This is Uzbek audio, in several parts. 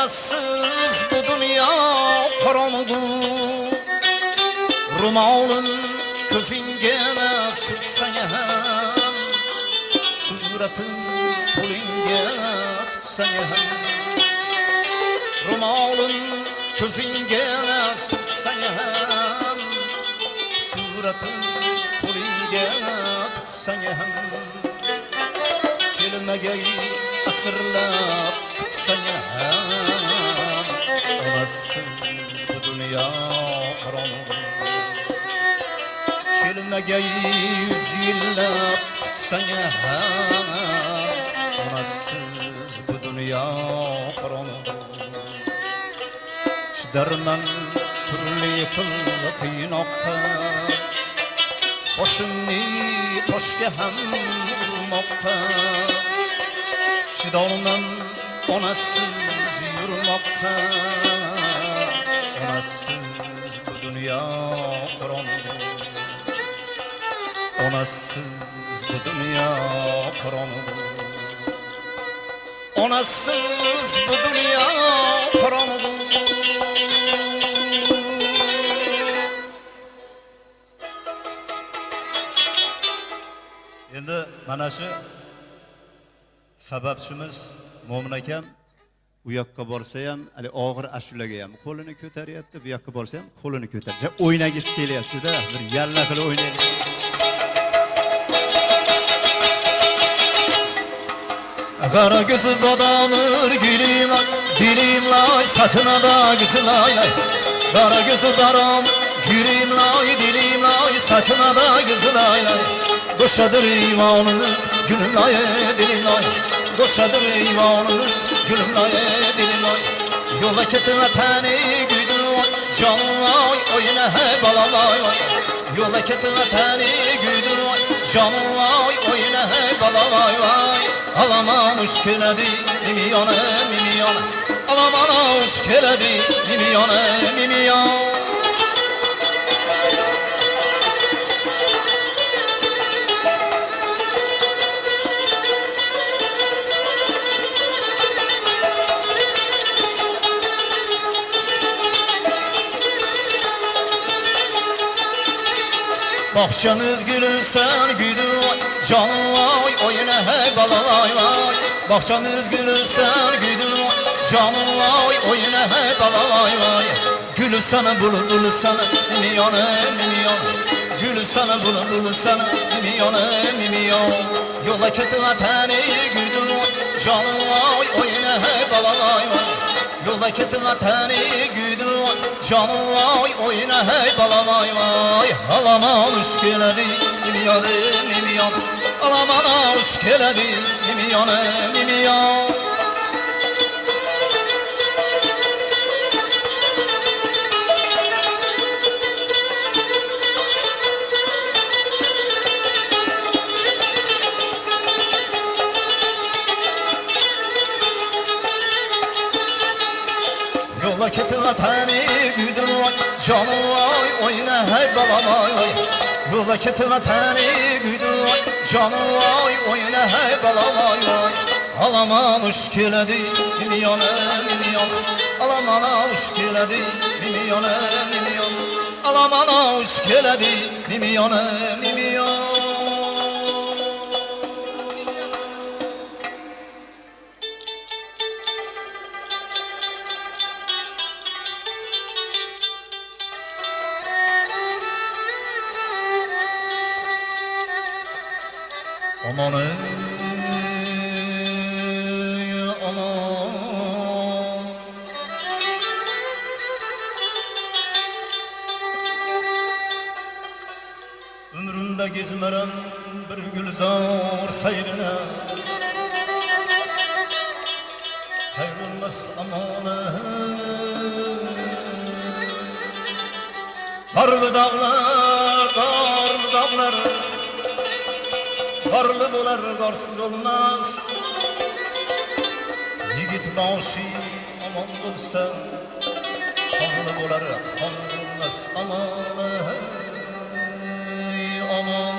Onasız bu dünya qorong'u. Ro'molim ko'zingga sutsang ham, suratim qo'lingga tutsang ham. Ro'molim ko'zingga sutsang ham, suratim qo'lingga tutsang ham. Kelmagay asrlab tutsang ham, onasiz bu dunyo qorong'u. Kelmagay 100 yillab tutsang ham, onasiz bu dunyo qorong'u. Chidarman turli xil qiynoqqa, boshimni toshga ham urmoqqa. Chidolman onasiz yurmoqqa, onasiz bu dunyo qorong'u. Onasiz bu dunyo qorong'u. Onasiz bu dunyo qorong'u. Endi mana shu sababchimiz Mo'min akam u yoqqa borsa ham, hali og'ir ashulaga ham qo'lini ko'taryapti, bu yoqqa borsa ham qo'lini ko'tarib, o'ynagisi kelyapti-da, bir yalla qilib o'ynaylik. Qara gözü dadamır gülümler, dilimler sakınada güzülaylar. Qara gözü daram gülümler, dilimler sakınada güzülaylar. Koşadır imanımız gülümler, dilimler. Koşadır imanımız gülümler, dilimler. Yola ketine tane güdüm var, canlar oyuna hep alalay var. Yola ketine tane güdüm var, canlar oyuna hep alalay var. Alamamış keledi mimiyona mimiyona, alamamış keledi mimiyona mimiyona. Bahçeniz gülürsen güdüy, canım vay, oyuna hey balalay vay. Bahçeniz gülürsen güdüy, canım vay, oyuna hey balalay vay. Gülürsene bulun bulursanı, mimiyona mimiyona. Gülürsene bulun bulursanı, mimiyona mimiyona. Yola ketine tane güdüy, canım vay, oyuna hey balalay vay. Yola ketine tane güdüy, canım vay, oyuna hey balalay vay. Alama hoş geledi, mimiyona mimiyona. Alamana hoş geledi, mimiyona mimiyona. Yola ketine tane güdüm var, canım vay, oyuna hey balamay vay. Yola ketine tane güdüm var, canım vay, oyuna hey balamay vay. Alaman hoş geledi, mimiyona mimiyona. Alaman hoş geledi, mimiyona mimiyona. Alaman hoş geledi, mimiyona mimiyona. Aman ey aman, ömrümde gezmeren bir gülzar seyrine, ayrılmaz aman ey. Karlı dağlar Karlı bo'lar, qarsız olmaz. Yigit boshi omon bo'lsa, qonli bo'lar, qon bo'lmas aman ey aman.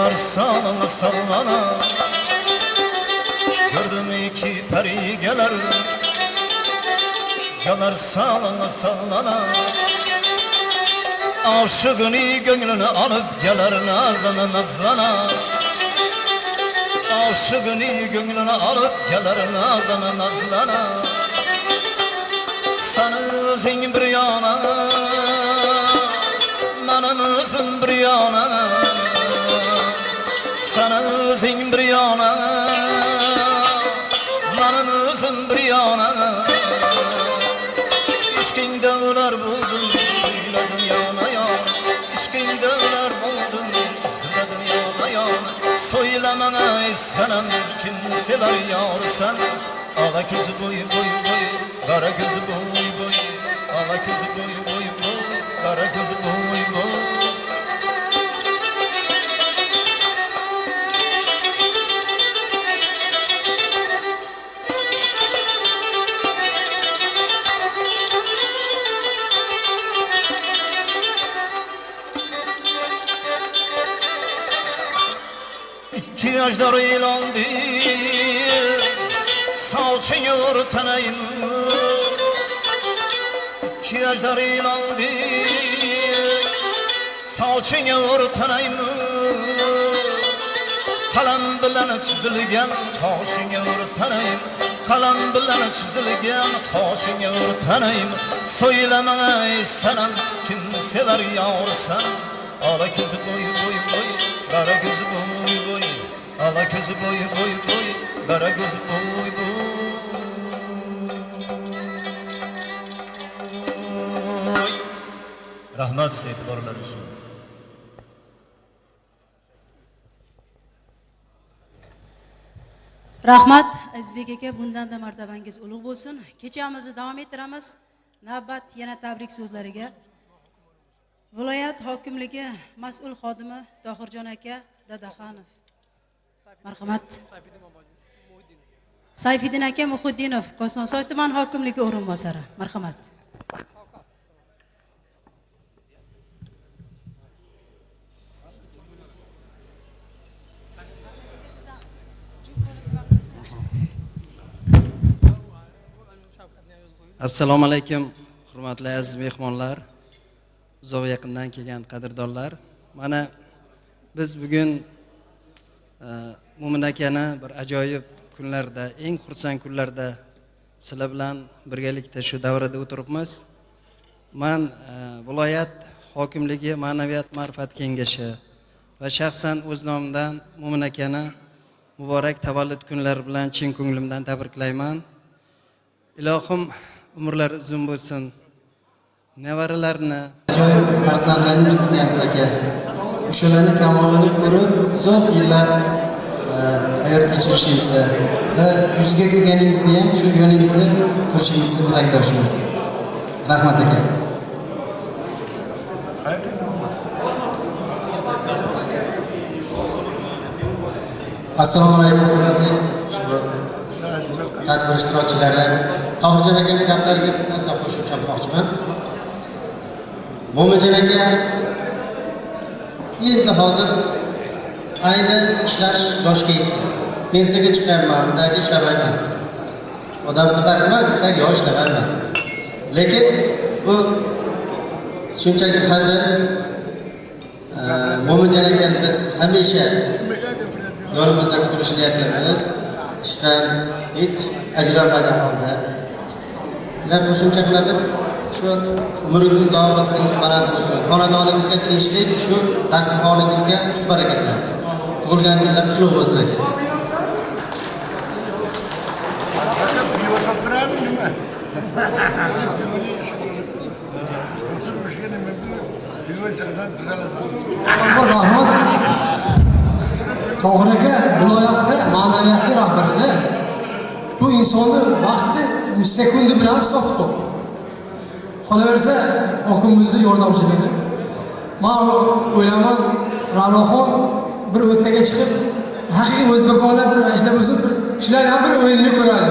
Yanar salına salına Gördüm iki peri gelir Yanar salına salına Aşığını gönlünü alıp gelir nazlana nazlana Aşığını gönlünü alıp gelir nazlana nazlana Sen özün bir yana Benim özüm bir yana Sen özün bir yana Benim özüm bir yana İşkinde öler buldum Eyledim yana yana İşkinde öler buldum İzledim yana yana Söylemene senem Kim sever yar sen Ala gözü boyu boyu boyu Kara gözü boyu boyu Ala gözü boyu boyu boyu Kara gözü boyu boyu İki yaşlar ilandı Salçıyor tanayım İki yaşlar ilandı Salçıyor tanayım Kalem bilen çizilgen Kaşınıyor tanayım Kalem bilen çizilgen Kaşınıyor tanayım Söylemene senem Kim sever yar sen Ala gözü boyu boyu boyu Kara gözü boyu boyu Ala gözü boyu boyu boyu Kara gözü boyu boyu Rahmat e'tiborlar uchun Rahmat Azizbek aka, bundan da martabangiz ulug' bo'lsin. Kechamizni davom ettiramiz. Navbat yana tabrik so'zlariga. Viloyat hokimligi mas'ul xodimi Tohirjon aka Dadaxonov. Marhamat. Sayfiddin aka Muhiddinov, Kosonsoy tuman hokimligi o'rinbosari. Marhamat. Assalomu alaykum, hurmatli aziz mehmonlar, uzoq yaqindan kelgan qadrdonlar. Mana biz bugun Mo'min akani bir ajoyib kunlarda, eng xursand kunlarda sizlar bilan birgalikda shu davrada o'tiribmiz. Men viloyat hokimligi ma'naviyat ma'rifat kengashi va shaxsan o'z nomimdan Mo'min akani muborak tavallud kunlari bilan chin ko'nglimdan tabriklayman. Ilohim umrlar uzun bo'lsin. Nevaralarini, ajoyib bir farzandlarni kutgansiz aka. O'shalarni kamolini ko'rib, uzoq yillar hayot kechirishingizni va yuzga kelganingizda ham shu yo'lingizda turishingizni tilakdoshimiz. Rahmat aka. Assalomu alaykum hurmatli tadbir ishtirokchilari. Tohirjon akaning gaplariga bir narsa qo'shib chaqmoqchiman. Mo'minjon aka endi hozir ayni ishlash yoshga yetdi. Pensiyaga chiqyapman, undagi ishlamayman. Odam nima desak, yo ishlamayman. Lekin bu shunchaki hazil. Mo'minjon aka biz hamisha yo'limizda turishni aytamiz. İşten hiç ajralmagan holda. Ular qo'shimcha qilamiz. Shu umringiz uzoq bo'lsin, baland bo'lsin. Xonadoningizga tinchlik, shu dasturxoningizga qut baraka tilaymiz. Tug'ilgan kunlar qutlug' bo'lsin aka. Rahmat. Tohir aka viloyatda ma'naviyatli rahbarida bu insonni vaqti sekundi bilan hisob-kitob. Qolaversa hokimimizning yordamchiligi. Men o'ylayman, Ra'noxon bir o'rtaga chiqib, haqiqiy o'zbekona bir ishlab o'sib, shular ham bir o'yinni ko'radi.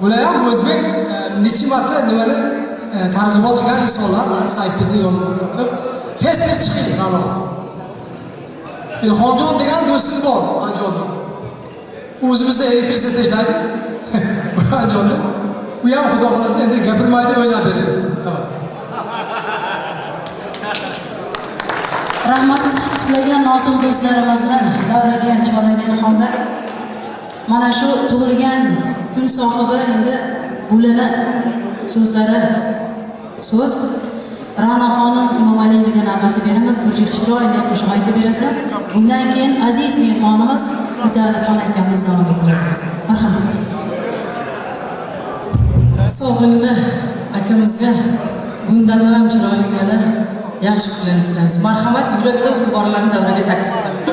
Bular ham o'zbek necha marta nimani targ'ibot qilgan insonlar, Sayfiddin yonida o'tiribdi. Tez-tez chiqing Ra'noxon. Ilhomjon degan do'stim bor Andijonda. O'zimizda elektritsiyada ishlaydi. Andijonda. U ham xudo xolasa endi gapirmaydi, o'ynab beradi. Rahmat qutlagan notiq do'stlarimizni davraga chorlagan holda mana shu tug'ilgan kun sohibi endi bo'lana so'zlari so'z Ra'noxonim Imomaliyevaga navbatni beramiz. Bir juft chiroyli qo'shiq aytib beradilar. Bundan keyin aziz mehmonimiz Mutalibxon akamiz davom ettiradi. Marhamat. Sog'inni akamizga bundan ham chiroyli yana yaxshi kunlar tilaymiz. Marhamat yuragida e'tiborlarni davraga taklif qilamiz.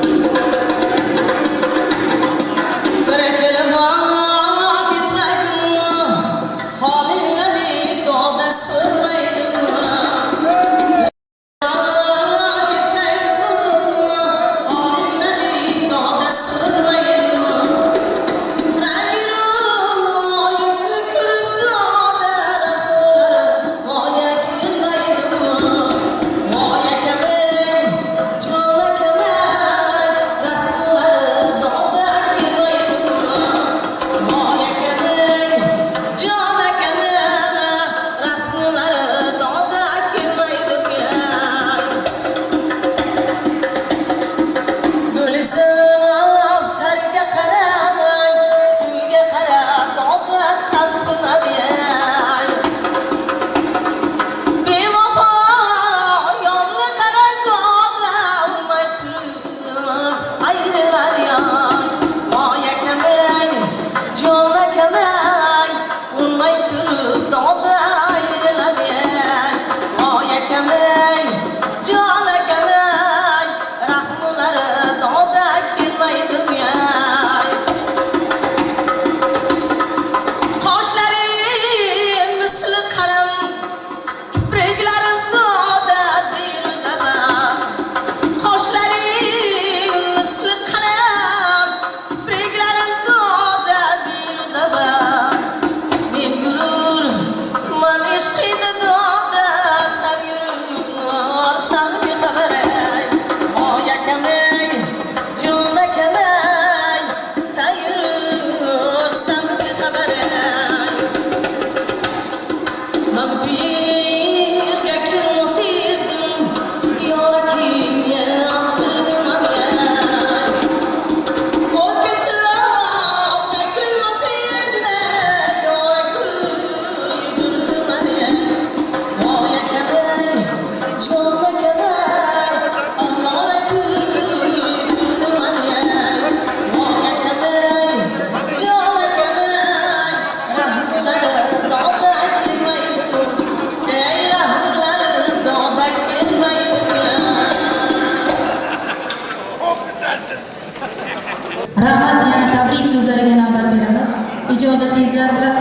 Rahmat yana tabrik so'zlariga navbat beramiz. Ijozatingizlar bilan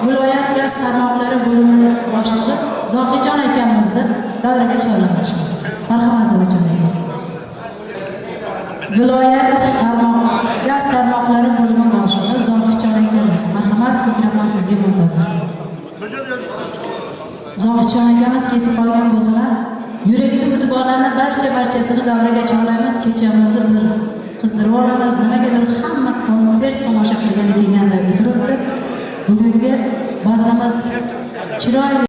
viloyat gaz tarmoqlari bo'limi boshlig'i Zohidjon akamizni davraga chorlamoqchimiz. Marhamat Zohidjon aka. Viloyat gaz tarmoqlari bo'limi boshlig'i Zohidjon akamiz. Marhamat, mikrofon sizga muntazir. Zohidjon akamiz ketib qolgan bo'lsalar, yuragida e'tiborlarni barchasini davraga chorlaymiz. Kechamizni bir qizdirib olamiz. Nimagadir hamma konsert tomosha qilgani kelganda o'tiribdi. Bugungi bazmamiz chiroyli